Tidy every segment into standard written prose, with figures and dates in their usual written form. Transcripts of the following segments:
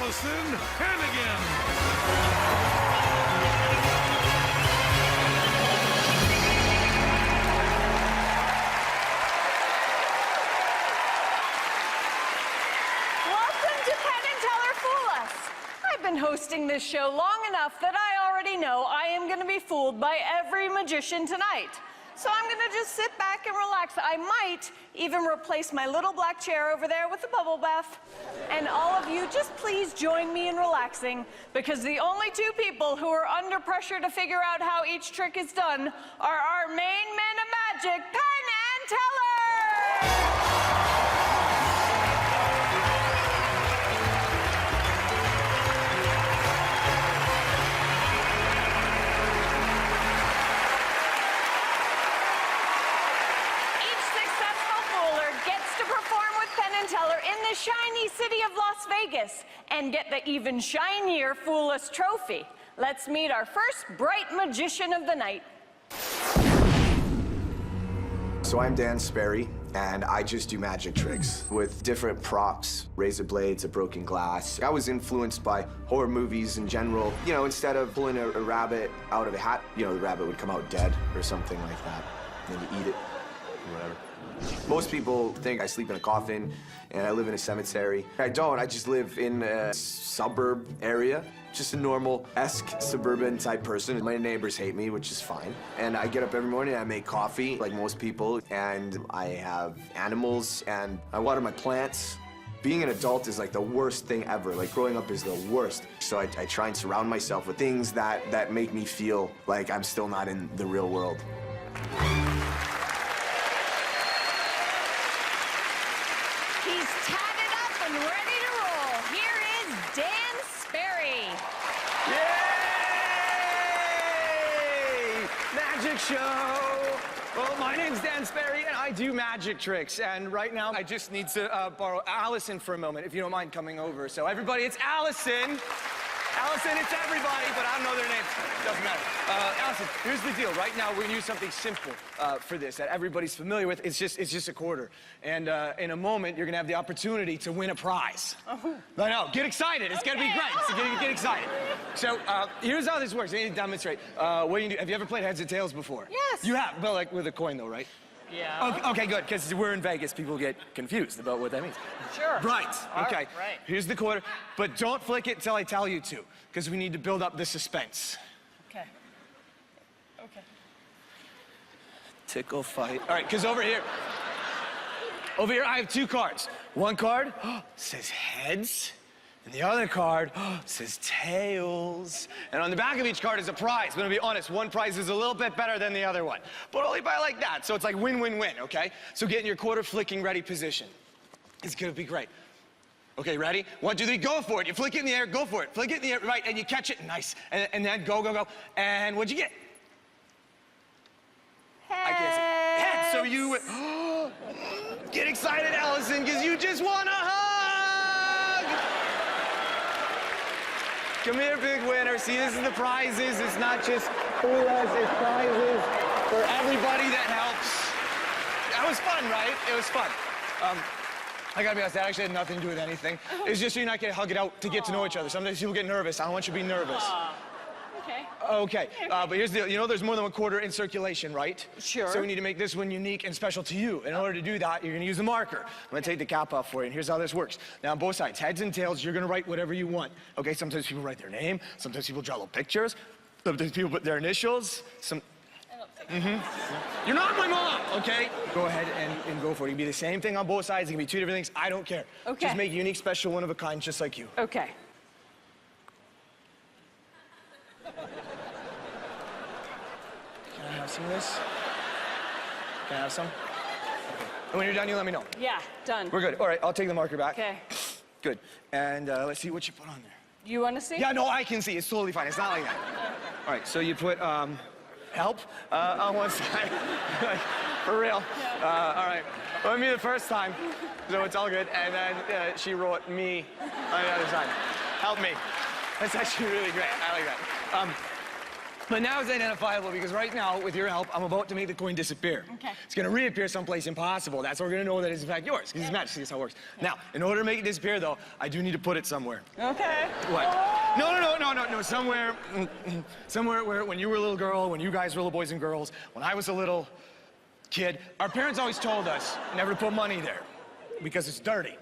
Allison Hannigan. Welcome to Penn Teller Fool Us. I've been hosting this show long enough that I already know I am going to be fooled by every magician tonight. So I'm going to just sit back and relax. I might even replace my little black chair over there with a bubble bath. And all of you, just please join me in relaxing, because the only two people who are under pressure to figure out how each trick is done are our main men of magic, Penn and Teller! Teller in the shiny city of Las Vegas and get the even shinier Fool Us trophy. Let's meet our first bright magician of the night. So I'm Dan Sperry, and I just do magic tricks with different props, razor blades, a broken glass. I was influenced by horror movies in general. You know, instead of pulling a rabbit out of a hat, you know, the rabbit would come out dead or something like that. And then you eat it, or whatever. Most people think I sleep in a coffin and I live in a cemetery. I don't, I just live in a suburb area. Just a normal-esque suburban type person. My neighbors hate me, which is fine. And I get up every morning and I make coffee like most people. And I have animals and I water my plants. Being an adult is like the worst thing ever. Like growing up is the worst. So I try and surround myself with things that make me feel like I'm still not in the real world. He's tatted up and ready to roll. Here is Dan Sperry. Yay! Magic show! Well, my name's Dan Sperry, and I do magic tricks. And right now, I just need to borrow Allison for a moment, if you don't mind coming over. So everybody, it's Allison. Allison, it's everybody, but I don't know their names. Doesn't matter. Allison, here's the deal. Right now, we're gonna use something simple for this that everybody's familiar with. It's just a quarter. And in a moment, you're gonna have the opportunity to win a prize. Oh. I know. Get excited. It's gonna be great. So get excited. So here's how this works. I need to demonstrate. What you do? Have you ever played heads or tails before? Yes. You have, but like with a coin, though, right? Yeah. Okay, good, because we're in Vegas. People get confused about what that means. Sure. Right, okay. Right. Here's the quarter, but don't flick it until I tell you to, because we need to build up the suspense. Okay. Okay. Tickle fight. All right, because over here, I have two cards. One card says heads, and the other card says tails. And on the back of each card is a prize. I'm gonna be honest, one prize is a little bit better than the other one, but only by like that. So it's like win-win-win, okay? So get in your quarter flicking ready position. It's gonna be great. Okay, ready? 1, 2, 3, go for it. You flick it in the air, go for it. Flick it in the air, right, and you catch it, nice. And then go. And what'd you get? Heads. I can't see. Heads, so you, get excited, Allison, because you just won a hug! Come here, big winner. See, this is the prizes. It's not just Fool Us, it's prizes for everybody that helps. That was fun, right? It was fun. I gotta be honest, that actually had nothing to do with anything. It's just so you're not gonna hug it out to get to know each other. Sometimes people get nervous. I don't want you to be nervous. Okay. Okay, but here's the deal. You know there's more than one quarter in circulation, right? Sure. So we need to make this one unique and special to you. In order to do that, you're gonna use a marker. I'm gonna take the cap off for you, and here's how this works. Now, on both sides, heads and tails, you're gonna write whatever you want. Okay, sometimes people write their name, sometimes people draw little pictures, sometimes people put their initials, You're not my mom, okay? Go ahead and go for it. It can be the same thing on both sides. It can be two different things. I don't care. Okay. Just make a unique, special, one of a kind, just like you. Okay. Can I have some of this? Can I have some? Okay. And when you're done, you let me know. Yeah, done. We're good. All right, I'll take the marker back. Okay. Good. And let's see what you put on there. You want to see? Yeah, no, I can see. It's totally fine. It's not like that. All right, so you put help on one side. Like, for real. Yeah. All right. Well, me the first time, so it's all good. And then she wrote me on the other side. Help me. That's actually really great. I like that. But now it's identifiable because right now, with your help, I'm about to make the coin disappear. Okay. It's gonna reappear someplace impossible. That's how we're gonna know that it's in fact yours, because it's magic. See, that's how it works. Now, in order to make it disappear, though, I do need to put it somewhere. Okay. What? No, somewhere where when you were a little girl, when you guys were little boys and girls, when I was a little kid, our parents always told us never to put money there because it's dirty.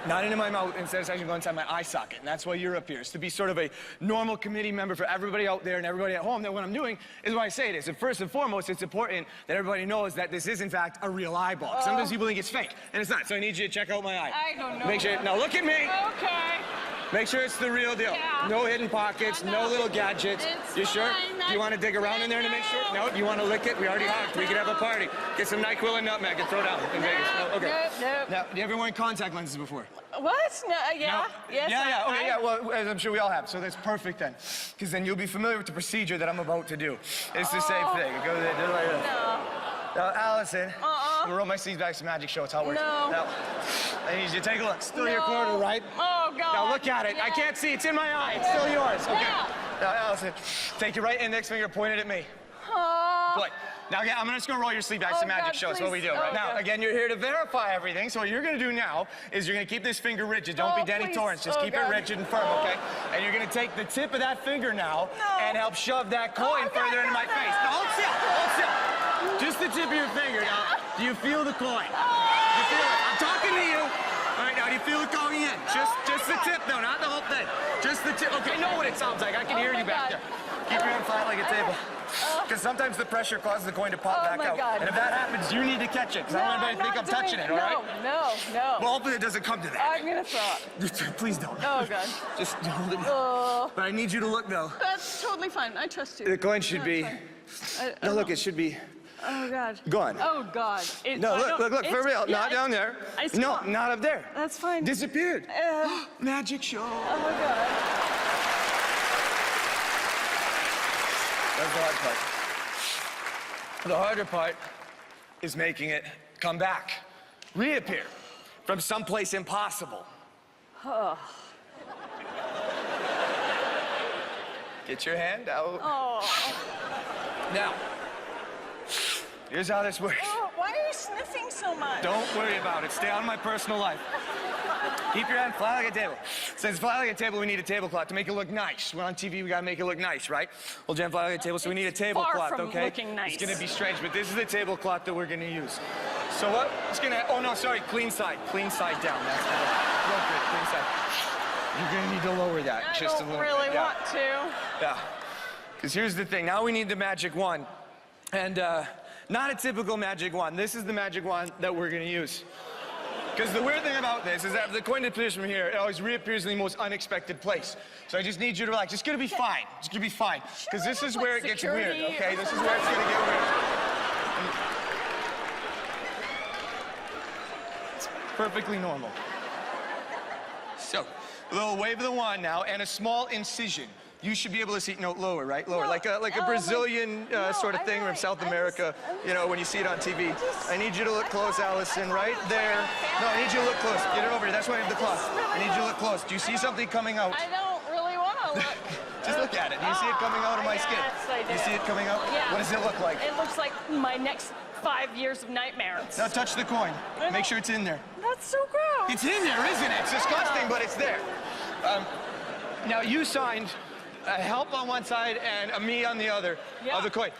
Not into my mouth, instead it's actually going inside my eye socket, and that's why you're up here. It's to be sort of a normal committee member for everybody out there and everybody at home, that what I'm doing is why I say it is. And first and foremost, it's important that everybody knows that this is, in fact, a real eyeball. Sometimes people think it's fake, and it's not, so I need you to check out my eye. I don't know. Make sure, now look at me! Okay. Make sure it's the real deal. Yeah. No hidden pockets, no little gadgets. It's you sure? fine. Do you want to dig around in there to make sure? No? You want to lick it? We already hugged. We could have a party. Get some NyQuil and nutmeg and throw down in Vegas. No? Okay. Nope. Now, do you ever wear contact lenses before? What? No, yeah. No? Yes. Yeah. Okay, yeah. Well, as I'm sure we all have. So that's perfect then. Because then you'll be familiar with the procedure that I'm about to do. It's the same thing. It goes like this. No. Now, Allison, I'm gonna roll my sleeves back. It's a magic show. It's how it works. No. Now, I need you to take a look. Still your No. quarter, right? Oh, God. Now look at it. Yeah. I can't see. It's in my eye. It's still yours. Okay. Yeah. Now, Allison, take your right index finger, point it at me. Good. Now, again, I'm just gonna roll your sleeve back. It's a magic God, show. It's what we do. please. Right? Oh, Now, God. again, you're here to verify everything. So what you're gonna do now is you're gonna keep this finger rigid. Don't be Denny please. Torrance. Just keep God. it rigid and firm, okay? And you're gonna take the tip of that finger now and help shove that coin further into my face. Now, hold still. Hold still. Just the tip of your finger. Now, do you feel the coin? You feel it? I'm talking to you. All right, now, do you feel it going in? Just the tip, though, not the whole thing. Just the tip. Okay, know what it sounds like. I can hear you back there. Keep your hand flat like a table. Because sometimes the pressure causes the coin to pop back out. God. And if that happens, you need to catch it, because I don't want anybody to think I'm touching it, all right? No. Well, hopefully it doesn't come to that. I'm gonna throw it. Please don't. Oh, God. Just hold it. But I need you to look, though. That's totally fine. I trust you. The coin should be... No, look, it should be... Oh, God. Gone. Oh, God. No, look, for real. Yeah, Not down there. No, not up there. That's fine. Disappeared. Magic show. Oh, my God. That's the hard part. The harder part is making it come back, reappear from someplace impossible. Get your hand out. Now, here's how this works. Oh, why are you sniffing so much? Don't worry about it. Stay out of my personal life. Keep your hand flat like a table. Since flat like a table, we need a tablecloth to make it look nice. We're on TV, we gotta make it look nice, right? Hold your hand flat like a table, so we need a tablecloth, far from okay? looking nice. It's gonna be strange, but this is the tablecloth that we're gonna use. So what? It's gonna, oh no, sorry, clean side down. That's real good, clean side. You're gonna need to lower that just a little bit. I don't really want to. Yeah, because here's the thing. Now we need the magic wand. And not a typical magic wand. This is the magic wand that we're gonna use. Because the weird thing about this is that if the coin disappears from here, it always reappears in the most unexpected place. So I just need you to relax. It's gonna be fine. It's gonna be fine. Because this is where it gets weird, okay? This is where it's gonna get weird. It's perfectly normal. So, a little wave of the wand now, and a small incision. You should be able to see, no, lower, right? Lower, No, like a Brazilian sort of thing from South America, you know, when you see it on TV. I need you to look close, Allison, right there. No, I need you to look close. Get it over here. That's why I have the cloth. I need you to look close. Do you see something coming out? I don't really want to look. Just look at it. Do you see it coming out of my skin? Yes, I do. You see it coming out? Yeah. What does it look like? It looks like my next 5 years of nightmares. Now touch the coin. Make sure it's in there. That's so gross. It's in there, isn't it? It's disgusting, but it's there. Now you signed a help on one side and a me on the other of the coin.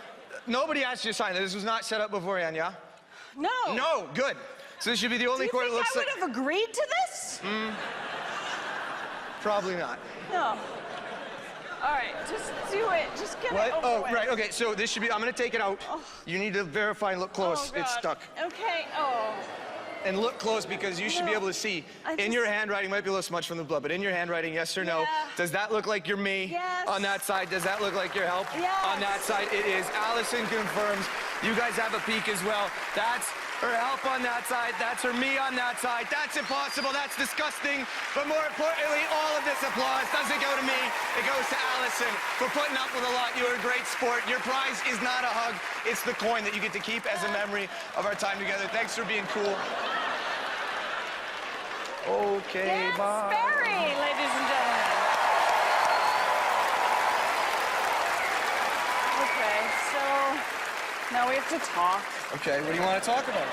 Nobody asked you to sign that. This was not set up beforehand, yeah? No. No, good. So this should be the only coin that looks Do you like... think I would have agreed to this? Probably not. No. All right, just do it. Just get it over Oh, with. right, okay, so this should be... I'm gonna take it out. You need to verify and look close. Oh, It's God. stuck. Okay, oh. And look close because you should be No. able to see. I In just- your handwriting, might be a little smudge from the blood, but in your handwriting, yes or no? Yeah. Does that look like you're me? Yes. On that side, does that look like your help? Yes. On that side, it is. Allison confirms. You guys have a peek as well. That's her help on that side. That's her me on that side. That's impossible. That's disgusting. But more importantly, all of this applause doesn't go to me. It goes to Allison for putting up with a lot. You're a great sport. Your prize is not a hug. It's the coin that you get to keep as a memory of our time together. Thanks for being cool. Okay, Dan bye. Sperry, ladies and gentlemen. Now we have to talk. Okay, what do you want to talk about?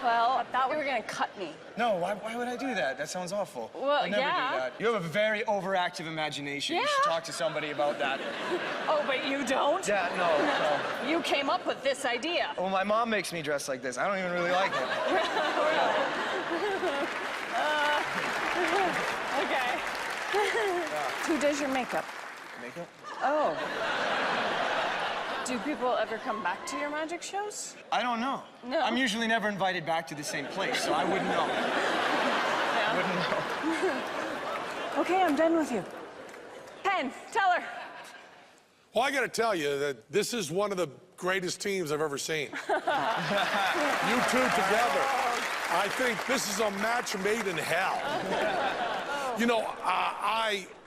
Well, I thought we were gonna cut me. No, why would I do that? That sounds awful. Well, I'd never yeah. do that. You have a very overactive imagination. You should Yeah. talk to somebody about that. Oh, but you don't? Yeah, no. You came up with this idea. Well, my mom makes me dress like this. I don't even really like it. Okay. Who does your makeup? Makeup? Oh. Do people ever come back to your magic shows? I don't know. No. I'm usually never invited back to the same place, so I wouldn't know. I wouldn't know. Okay, I'm done with you. Penn, Teller. Well, I got to tell you that this is one of the greatest teams I've ever seen. You two together. I think this is a match made in hell. You know,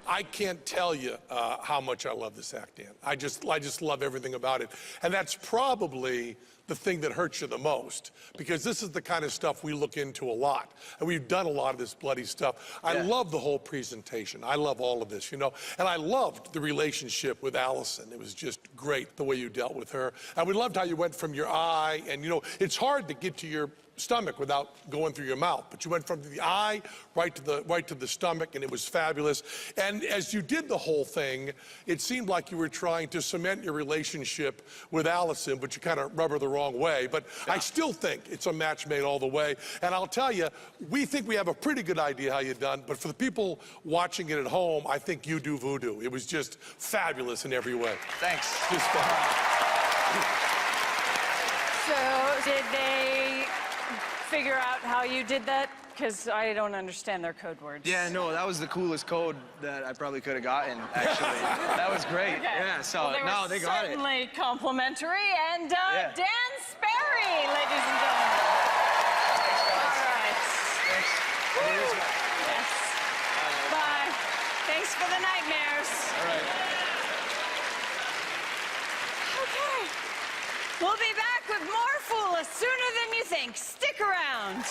I can't tell you how much I love this act, Dan. I just love everything about it. And that's probably the thing that hurts you the most, because this is the kind of stuff we look into a lot. And we've done a lot of this bloody stuff. I love the whole presentation. I love all of this, you know. And I loved the relationship with Allison. It was just great, the way you dealt with her. And we loved how you went from your eye, and, you know, it's hard to get to your stomach without going through your mouth, but you went from the eye right to the stomach, and it was fabulous. And as you did the whole thing, it seemed like you were trying to cement your relationship with Allison, but you kind of rub her the wrong way. But I still think it's a match made all the way. And I'll tell you, we think we have a pretty good idea how you've done, but for the people watching it at home, I think you do voodoo. It was just fabulous in every way. Thanks. Just So, did they figure out how you did that? Because I don't understand their code words. Yeah, no, that was the coolest code that I probably could have gotten, actually. That was great. Okay. Yeah, so Well, they got it. certainly complimentary. And Yeah. Dan Sperry, ladies and gentlemen. All right. Thanks. Woo. Yes. Bye. Thanks for the nightmares. All right. Okay. We'll be back with more Fool Us sooner than you think. Stick around.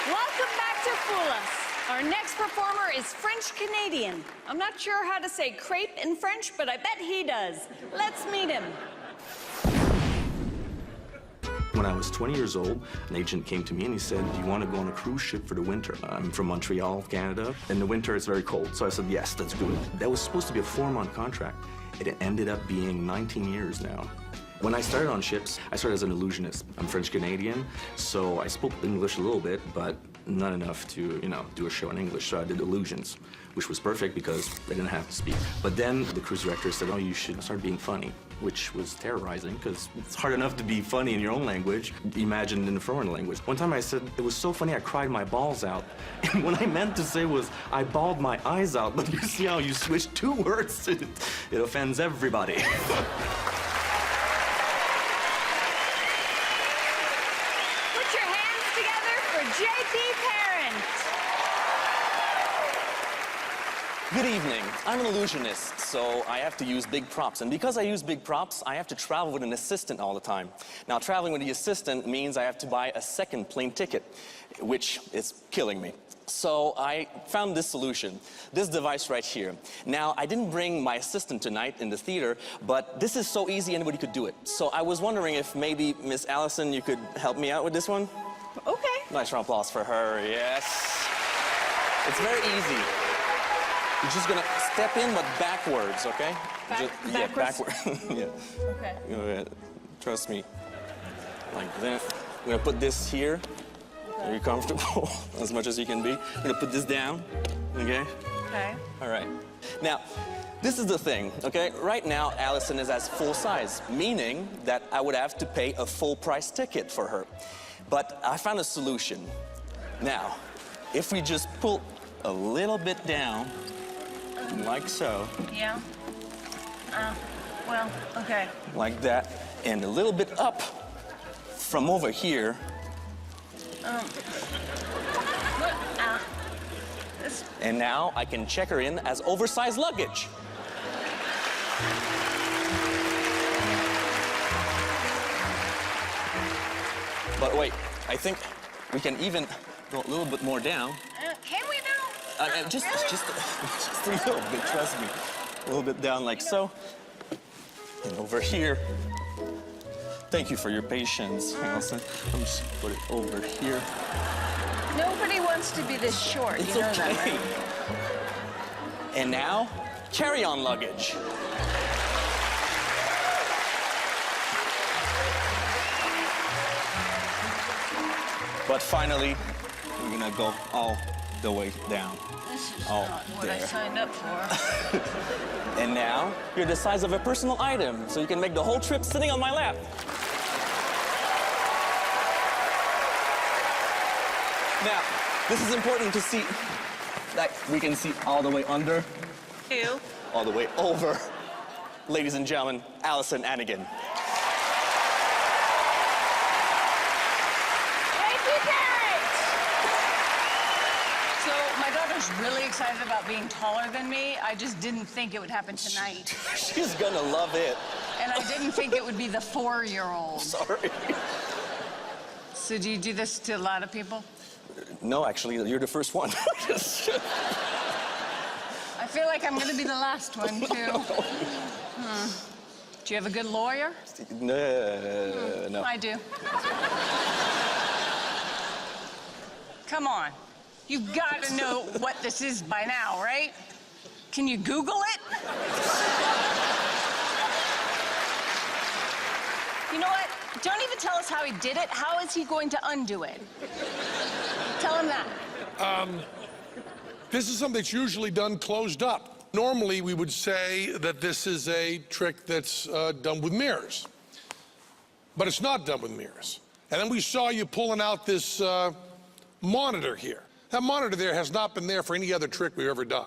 Welcome back to Fool Us. Our next performer is French-Canadian. I'm not sure how to say crepe in French, but I bet he does. Let's meet him. When I was 20 years old, an agent came to me and he said, "Do you want to go on a cruise ship for the winter?" I'm from Montreal, Canada. In the winter, it's very cold. So I said, yes, let's do it. That was supposed to be a 4-month contract. It ended up being 19 years now. When I started on ships, I started as an illusionist. I'm French-Canadian, so I spoke English a little bit, but not enough to, you know, do a show in English. So I did illusions, which was perfect because I didn't have to speak. But then the cruise director said, "Oh, you should start being funny," which was terrorizing because it's hard enough to be funny in your own language. Imagine in a foreign language. One time I said, it was so funny I cried my balls out. And what I meant to say was, I bawled my eyes out. But you see how you switch 2 words? It offends everybody. Put your hands together for Jean-Pierre Parent. Good evening. I'm an illusionist, so I have to use big props. And because I use big props, I have to travel with an assistant all the time. Now, traveling with the assistant means I have to buy a second plane ticket, which is killing me. So I found this solution, this device right here. Now, I didn't bring my assistant tonight in the theater, but this is so easy anybody could do it. So I was wondering if maybe, Miss Allison, you could help me out with this one? Okay. Nice round of applause for her, yes. It's very easy. You're just gonna step in, but backwards, okay? Backwards? Yeah, backward. Yeah. Okay. Go ahead. Trust me. Like that. I'm gonna put this here. Are you comfortable? As much as you can be. I'm gonna put this down, okay? Okay. All right. Now, this is the thing, okay? Right now, Allison is as full size, meaning that I would have to pay a full price ticket for her. But I found a solution. Now, if we just pull a little bit down, like so. Yeah. Well, okay. Like that, and a little bit up from over here. This. And now I can check her in as oversized luggage. But wait, I think we can even go a little bit more down. Can we now? Just a little bit, trust me. A little bit down like so. And over here. Thank you for your patience, Allison. I'll just put it over here. Nobody wants to be this short. It's you know okay. that, right? And now, carry-on luggage. But finally, we're gonna go all the way down. This is Oh, not what I there. signed up for. And now, you're the size of a personal item, so you can make the whole trip sitting on my lap. Now, this is important to see that we can see all the way under, You. all the way over. Ladies and gentlemen, Allison Anigan. Thank you, Garrett. So my daughter's really excited about being taller than me. I just didn't think it would happen tonight. She's gonna love it. And I didn't think it would be the 4-year-old. Sorry. So do you do this to a lot of people? No, actually, you're the first one. I feel like I'm gonna be the last one, too. Do you have a good lawyer? No. I do. Come on. You've got to know what this is by now, right? Can you Google it? You know what? Don't even tell us how he did it. How is he going to undo it? Tell him that. This is something that's usually done closed up. Normally, we would say that this is a trick that's done with mirrors. But it's not done with mirrors. And then we saw you pulling out this monitor here. That monitor there has not been there for any other trick we've ever done.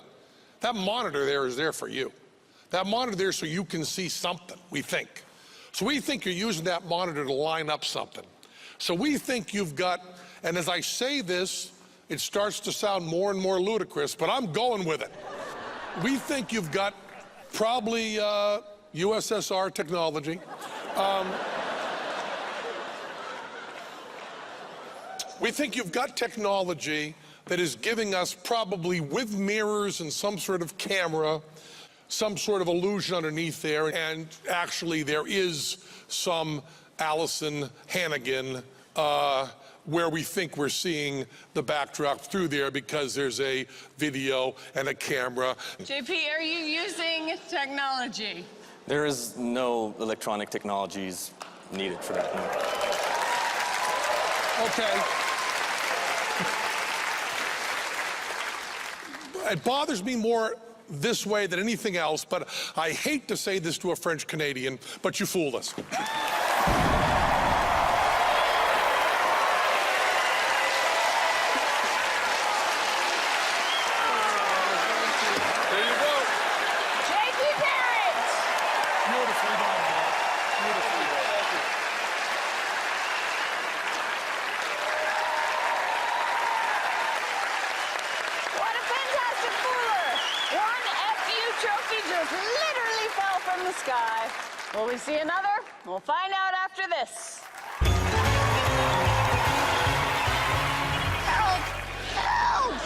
That monitor there is there for you. That monitor there so you can see something, we think. So we think you're using that monitor to line up something. So we think you've got, and as I say this, it starts to sound more and more ludicrous, but I'm going with it. We think you've got probably USSR technology. We think you've got technology that is giving us, probably with mirrors and some sort of camera, some sort of illusion underneath there, and actually there is some Allison Hannigan where we think we're seeing the backdrop through there because there's a video and a camera. JP, are you using technology? There is no electronic technologies needed for that. Okay. It bothers me more this way than anything else, but I hate to say this to a French Canadian, but you fooled us. Sky. Will we see another? We'll find out after this. Help! Help!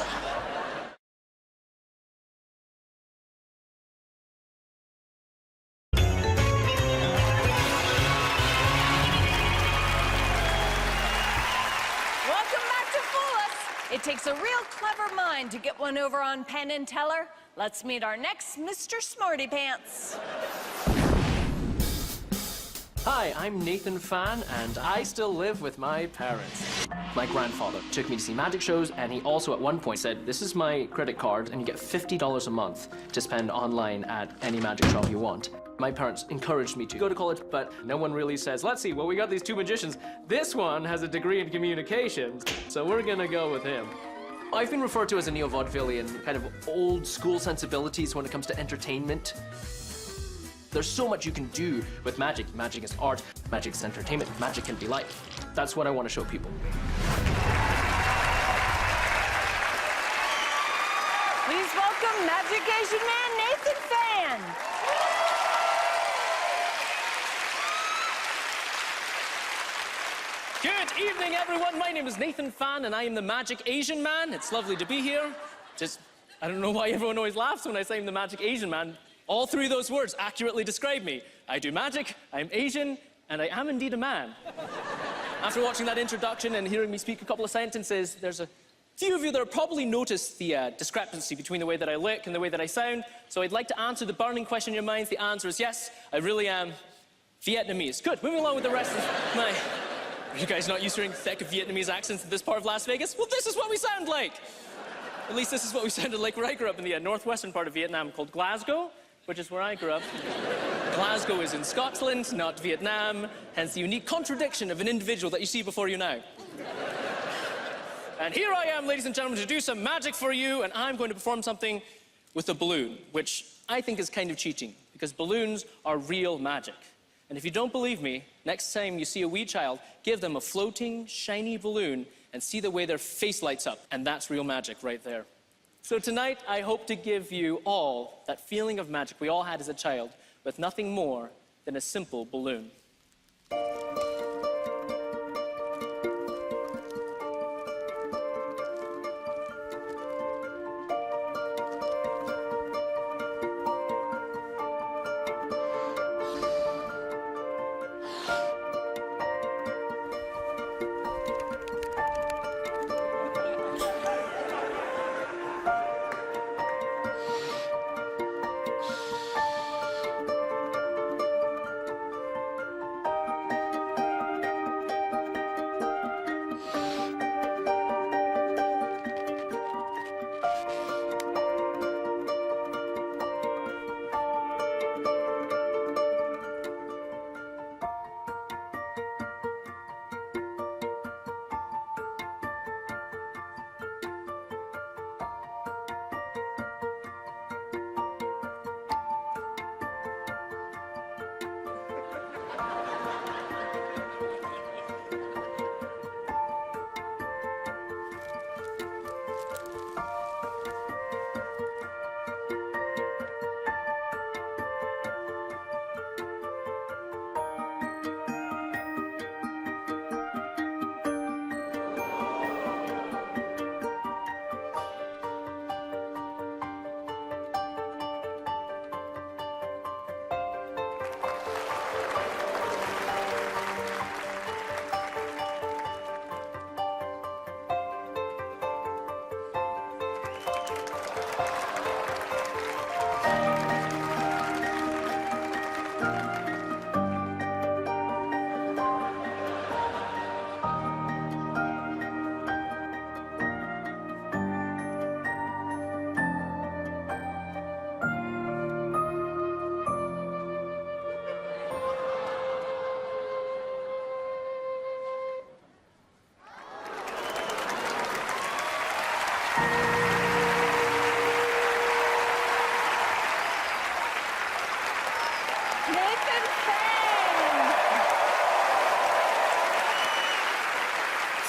Welcome back to Fool Us. It takes a real clever mind to get one over on Penn and Teller. Let's meet our next Mr. Smarty Pants. Hi, I'm Naathan Phan, and I still live with my parents. My grandfather took me to see magic shows, and he also at one point said, this is my credit card, and you get $50 a month to spend online at any magic shop you want. My parents encouraged me to go to college, but no one really says, let's see, well, we got these two magicians. This one has a degree in communications, so we're gonna go with him. I've been referred to as a neo-vaudevillian, kind of old school sensibilities when it comes to entertainment. There's so much you can do with magic. Magic is art, magic is entertainment, magic can be life. That's what I want to show people. Please welcome Magic Asian Man Naathan Phan. evening, everyone. My name is Naathan Phan, and I am the Magic Asian Man. It's lovely to be here. I don't know why everyone always laughs when I say I'm the Magic Asian Man. All three of those words accurately describe me. I do magic, I'm Asian, and I am indeed a man. After watching that introduction and hearing me speak a couple of sentences, there's a few of you that have probably noticed the discrepancy between the way that I look and the way that I sound. So I'd like to answer the burning question in your minds. The answer is yes, I really am Vietnamese. Good, moving along with the rest of my... Are you guys not used to hearing thick Vietnamese accents in this part of Las Vegas? Well, this is what we sound like. At least this is what we sounded like where I grew up in the northwestern part of Vietnam called Glasgow, which is where I grew up. Glasgow is in Scotland, not Vietnam, hence the unique contradiction of an individual that you see before you now. And here I am, ladies and gentlemen, to do some magic for you, and I'm going to perform something with a balloon, which I think is kind of cheating, because balloons are real magic. And if you don't believe me, next time you see a wee child, give them a floating, shiny balloon and see the way their face lights up. And that's real magic right there. So tonight, I hope to give you all that feeling of magic we all had as a child with nothing more than a simple balloon. Naathan Phan!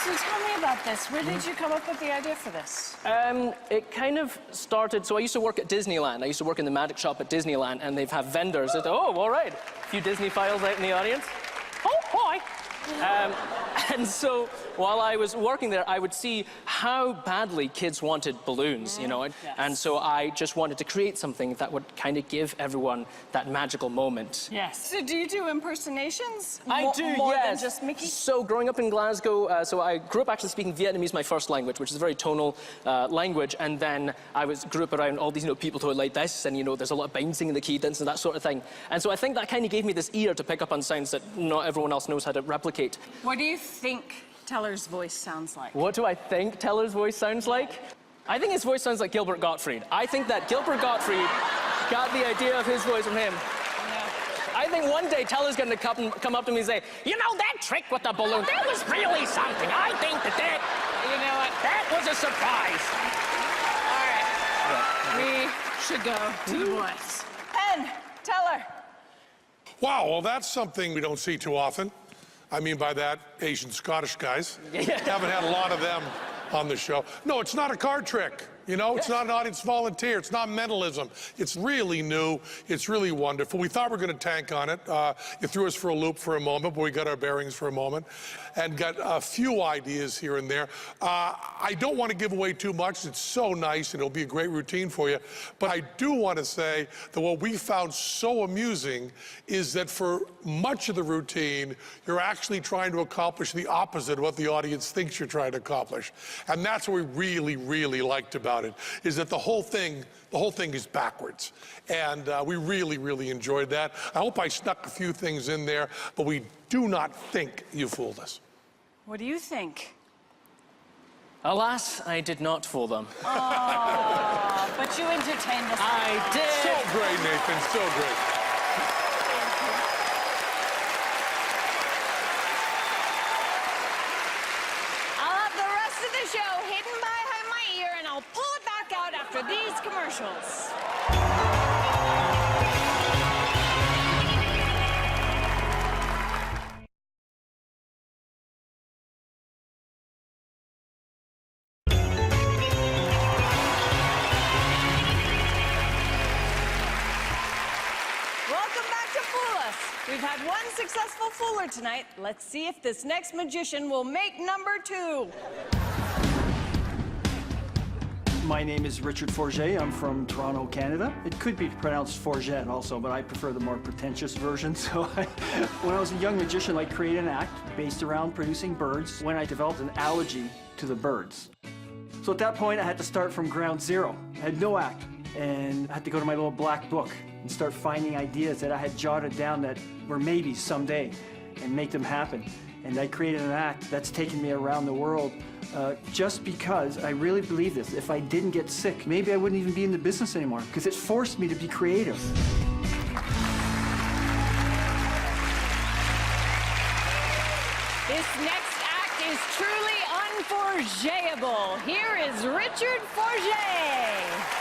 So tell me about this. Where did you come up with the idea for this? It kind of started, so I used to work at Disneyland. I used to work in the magic shop at Disneyland, and they've have vendors that, oh, all right, a few Disney files out in the audience. Oh, hi. And so while I was working there, I would see how badly kids wanted balloons, you know, and so I just wanted to create something that would kind of give everyone that magical moment. Yes. So do you do impersonations? I do, more yes. than just Mickey? So growing up in Glasgow, so I grew up actually speaking Vietnamese, my first language, which is a very tonal language, and then I grew up around all these, people who are like this, and, there's a lot of bouncing in the cadence and that sort of thing. And so I think that kind of gave me this ear to pick up on sounds that not everyone else knows how to replicate. What do you think Teller's voice sounds like? What do I think Teller's voice sounds like? I think his voice sounds like Gilbert Gottfried. I think that Gilbert Gottfried got the idea of his voice from him. I think one day Teller's going to come up to me and say, that trick with the balloon, that was really something. I think that, that was a surprise. All right. We should go to the boys. Penn, Teller. Wow, well, that's something we don't see too often. I mean by that, Asian Scottish guys. Haven't had a lot of them on the show. No, it's not a card trick. You know, it's not an audience volunteer. It's not mentalism. It's really new. It's really wonderful. We thought we were going to tank on it. You threw us for a loop for a moment, but we got our bearings for a moment and got a few ideas here and there. I don't want to give away too much. It's so nice, and it'll be a great routine for you. But I do want to say that what we found so amusing is that for much of the routine, you're actually trying to accomplish the opposite of what the audience thinks you're trying to accomplish. And that's what we really, really liked about it, is that the whole thing is backwards. And we really, really enjoyed that. I hope I snuck a few things in there, but we do not think you fooled us. What do you think? Alas, I did not fool them. Oh, but you entertained us. I did. So great, Nathan, so great. I'll have the rest of the show hidden behind my ear, and I'll pull it back out after these commercials. Welcome back to Fool Us. We've had one successful fooler tonight. Let's see if this next magician will make number 2. My name is Richard Forget. I'm from Toronto, Canada. It could be pronounced Forget also, but I prefer the more pretentious version. So when I was a young magician, I created an act based around producing birds when I developed an allergy to the birds. So at that point, I had to start from ground zero. I had no act, and I had to go to my little black book and start finding ideas that I had jotted down that were maybe someday, and make them happen. And I created an act that's taken me around the world just because I really believe this. If I didn't get sick, maybe I wouldn't even be in the business anymore, because it forced me to be creative. This next act is truly unforgettable. Here is Richard Forget.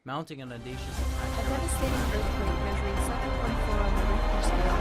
Mounting an audacious A devastating earthquake measuring 7.4 on the Richter scale.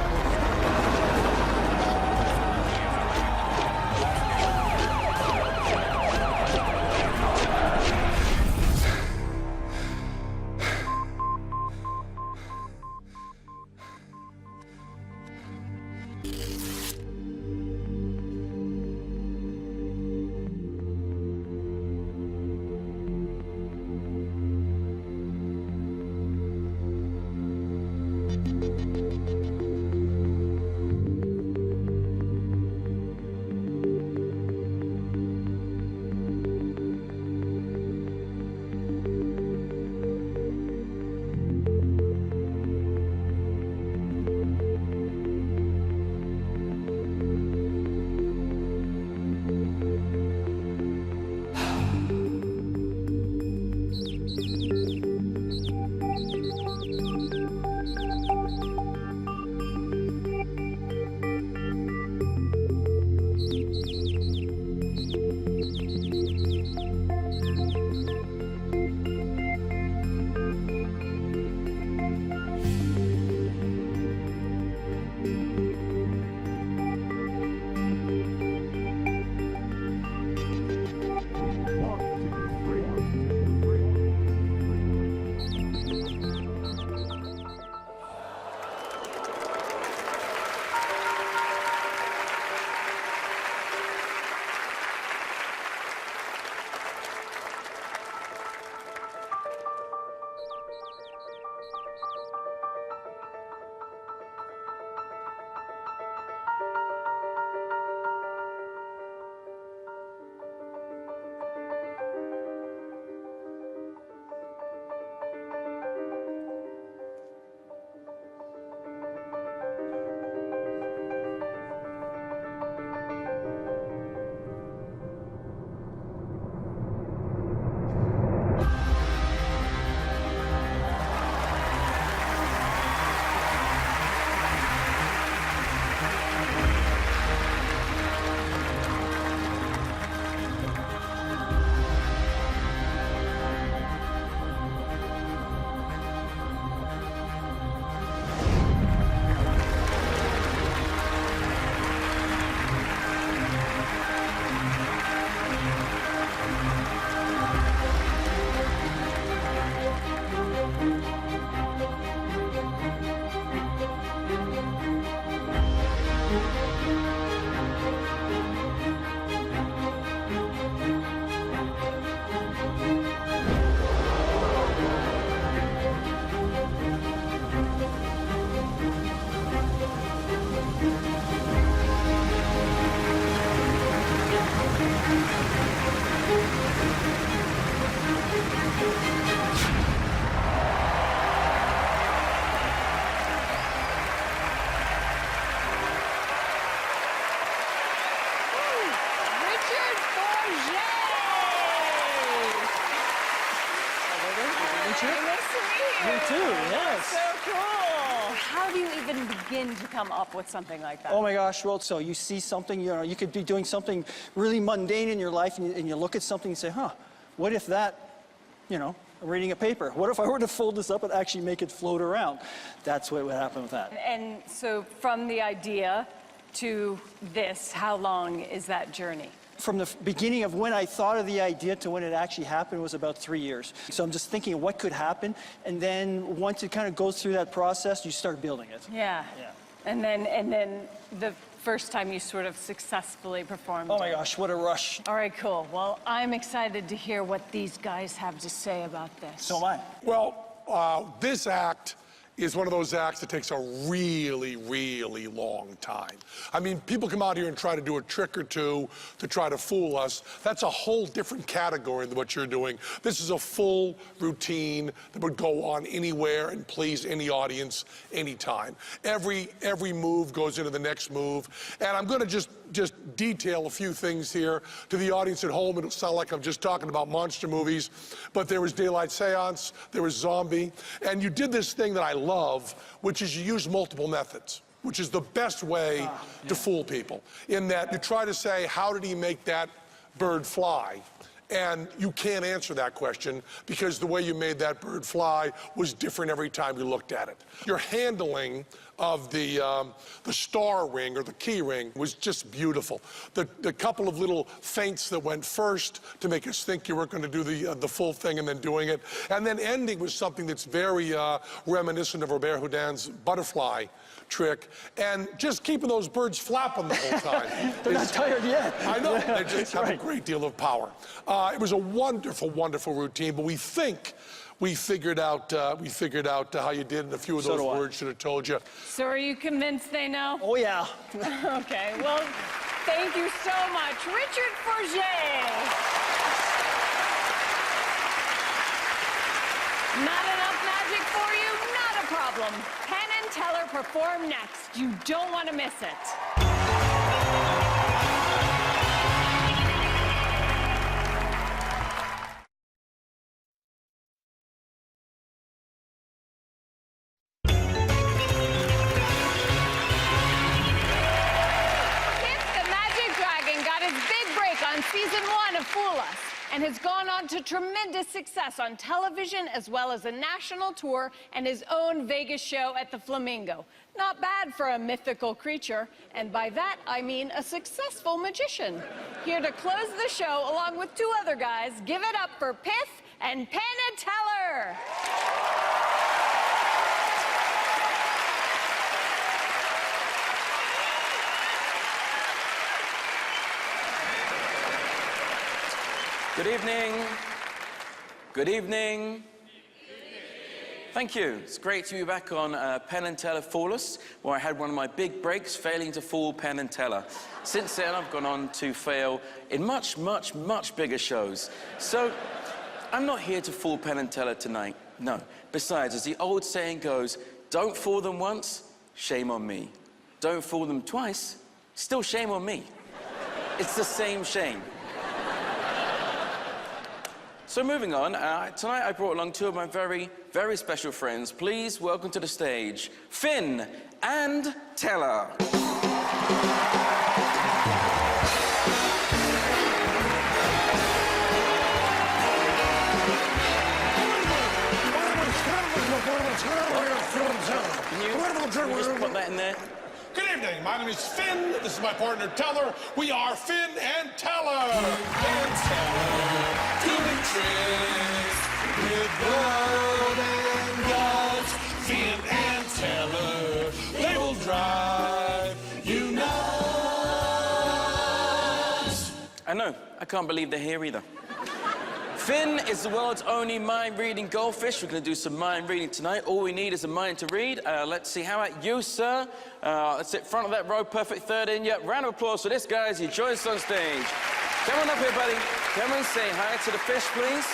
even begin to come up with something like that? Oh my gosh, well, so you see something, you know, you could be doing something really mundane in your life, and you look at something and say, huh, what if that, you know, I'm reading a paper. What if I were to fold this up and actually make it float around? That's what would happen with that. And so from the idea to this, how long is that journey? From the beginning of when I thought of the idea to when it actually happened was about 3 years. So I'm just thinking of what could happen, and then once it kind of goes through that process, you start building it. Yeah. Yeah. And then the first time you sort of successfully performed. Oh my gosh, what a rush. All right, cool. Well, I'm excited to hear what these guys have to say about this. So am I. Well, this act is one of those acts that takes a really, really long time. I mean, people come out here and try to do a trick or two to try to fool us. That's a whole different category than what you're doing. This is a full routine that would go on anywhere and please any audience, anytime. Every move goes into the next move. And I'm gonna just detail a few things here to the audience at home. It'll sound like I'm just talking about monster movies, but there was Daylight Seance, there was Zombie, and you did this thing that I love, which is you use multiple methods, which is the best way to fool people, in that you try to say, how did he make that bird fly? And you can't answer that question because the way you made that bird fly was different every time you looked at it. Your handling of the star ring or the key ring was just beautiful. The couple of little feints that went first to make us think you weren't going to do the full thing and then doing it. And then ending with something that's very reminiscent of Robert Houdin's butterfly trick, and just keeping those birds flapping the whole time. They're not tired yet. I know, they just have a great deal of power. It was a wonderful, wonderful routine, but we think we figured out how you did, and a few of those words should have told you. So are you convinced they know? Oh yeah. Okay, well, thank you so much. Richard Forget. Not enough magic for you? Not a problem. Penn and Teller perform next. You don't want to miss it. Season 1 of Fool Us, and has gone on to tremendous success on television as well as a national tour and his own Vegas show at the Flamingo. Not bad for a mythical creature, and by that I mean a successful magician. Here to close the show along with two other guys, give it up for Piff and Penn Teller. Good evening. Good evening. Thank you. It's great to be back on Penn and Teller Fool Us, where I had one of my big breaks failing to fool Penn and Teller. Since then, I've gone on to fail in much, much, much bigger shows. So, I'm not here to fool Penn and Teller tonight. No. Besides, as the old saying goes, don't fool them once, shame on me. Don't fool them twice, still shame on me. It's the same shame. So moving on, tonight I brought along two of my very, very special friends. Please welcome to the stage, Finn and Teller. Can you just put that in there? Good evening, my name is Finn, this is my partner Teller. We are Finn and Teller. And Teller, doing tricks with blood and guts. Finn and Teller, they will drive you nuts. I know, I can't believe they're here either. Finn is the world's only mind-reading goldfish. We're going to do some mind reading tonight. All we need is a mind to read. Let's see, how about you, sir? Let's sit front of that row, perfect third in. Yep, round of applause for this guy as he joins us on stage. Come on up here, buddy. Come and say hi to the fish, please.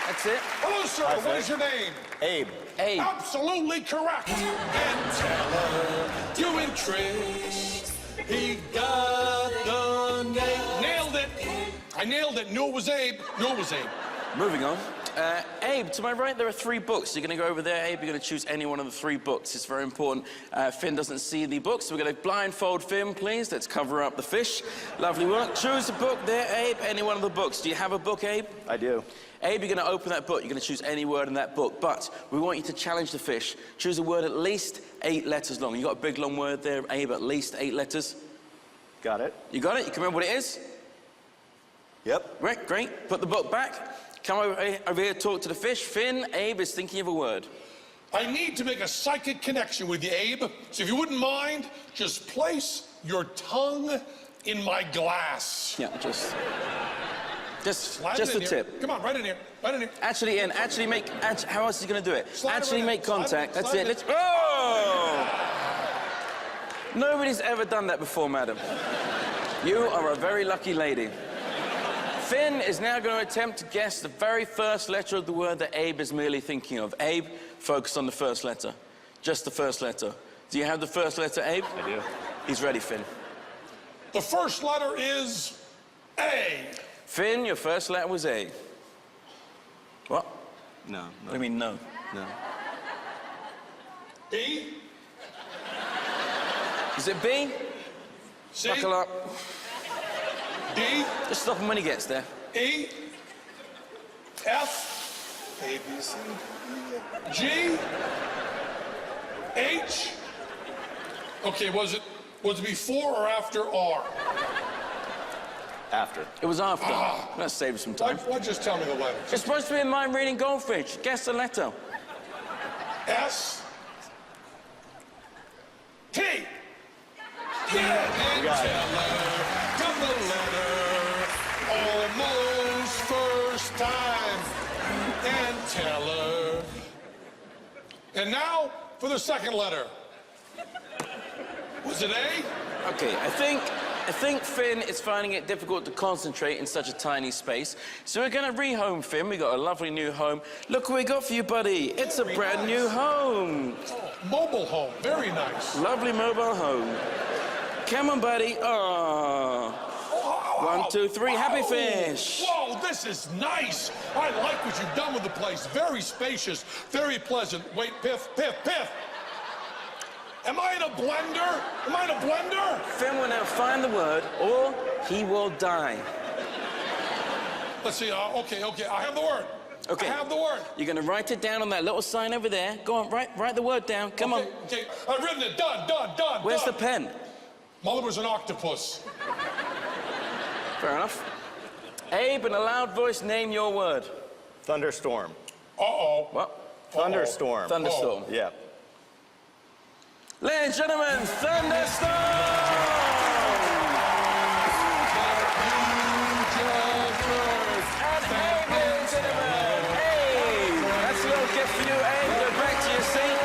That's it. Hello, sir. Hi, what is your name? Abe. Abe. Absolutely correct. And Teller, doing tricks. He got the name. Nailed it. I nailed it. Knew it was Abe. Knew it was Abe. Moving on. Abe, to my right, there are 3 books. You're going to go over there, Abe. You're going to choose any one of the 3 books. It's very important. Finn doesn't see the books, so we're going to blindfold Finn, please. Let's cover up the fish. Lovely work. Choose a book there, Abe. Any one of the books. Do you have a book, Abe? I do. Abe, you're going to open that book. You're going to choose any word in that book. But we want you to challenge the fish. Choose a word at least 8 letters long. You got a big, long word there, Abe, at least 8 letters. Got it. You got it? You can remember what it is? Yep. Right, great. Put the book back. Come over here, talk to the fish. Finn, Abe is thinking of a word. I need to make a psychic connection with you, Abe. So if you wouldn't mind, just place your tongue in my glass. Yeah, just Slide the it in here. tip. Come on, right in here. Right in here. Actually, Ian, how else is he going to do it? Slide it Actually right make in. Slide contact. it. That's Slide it. it. Let's. Oh! Nobody's ever done that before, madam. You are a very lucky lady. Finn is now going to attempt to guess the very first letter of the word that Abe is merely thinking of. Abe, focus on the first letter. Just the first letter. Do you have the first letter, Abe? I do. He's ready, Finn. The first letter is A. Finn, your first letter was A. What? No. What do you mean, no? No. B. Is it B? C. Buckle up. D. Just stop him when he gets there. E. F. A, B, C, D, G. H. Okay, was it before or after R? After. It was after. Let's save some time. Why just tell me the letters? It's supposed to be a mind-reading goldfish. Guess the letter. S. T. Yeah, got it. Teller, got the letter. Almost first time. And Teller. And now for the second letter. Was it A? Okay, I think Finn is finding it difficult to concentrate in such a tiny space. So we're gonna rehome Finn. We got a lovely new home. Look what we got for you, buddy. It's a brand new home. Mobile home, very nice. Lovely mobile home. Come on, buddy. Oh. 1, 2, 3, happy fish. Whoa, this is nice. I like what you've done with the place. Very spacious, very pleasant. Wait, Piff, Piff, Piff. Am I in a blender? Am I in a blender? Finn will now find the word, or he will die. Let's see, okay, I have the word. Okay. I have the word. You're gonna write it down on that little sign over there. Go on, write the word down. Come on. Okay, I've written it. Done. Where's the pen? Mother was an octopus. Fair enough. Abe, in a loud voice, name your word. Thunderstorm. Uh-oh. What? Thunderstorm. Thunderstorm. Yeah. Ladies and gentlemen, thunderstorm! And Abe, ladies and gentlemen, Abe! That's a little gift for you, Abe. Go back to your seat.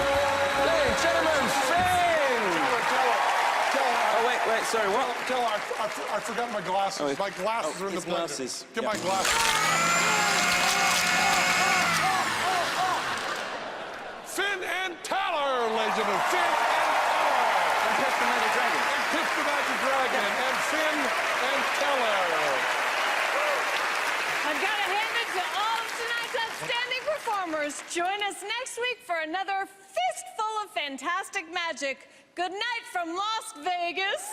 Ladies and gentlemen, Finn! Oh, wait, sorry, what? Teller, I forgot my glasses. Oh, my glasses are in the his blender. glasses. Get Yeah. my glasses. Finn and Teller, ladies and gentlemen. Finn and Teller. And Piff the Magic Dragon. And Piff the Magic Dragon. And Finn and Teller. I've got to hand it to all of tonight's outstanding performers. Join us next week for another fistful of fantastic magic. Good night from Las Vegas.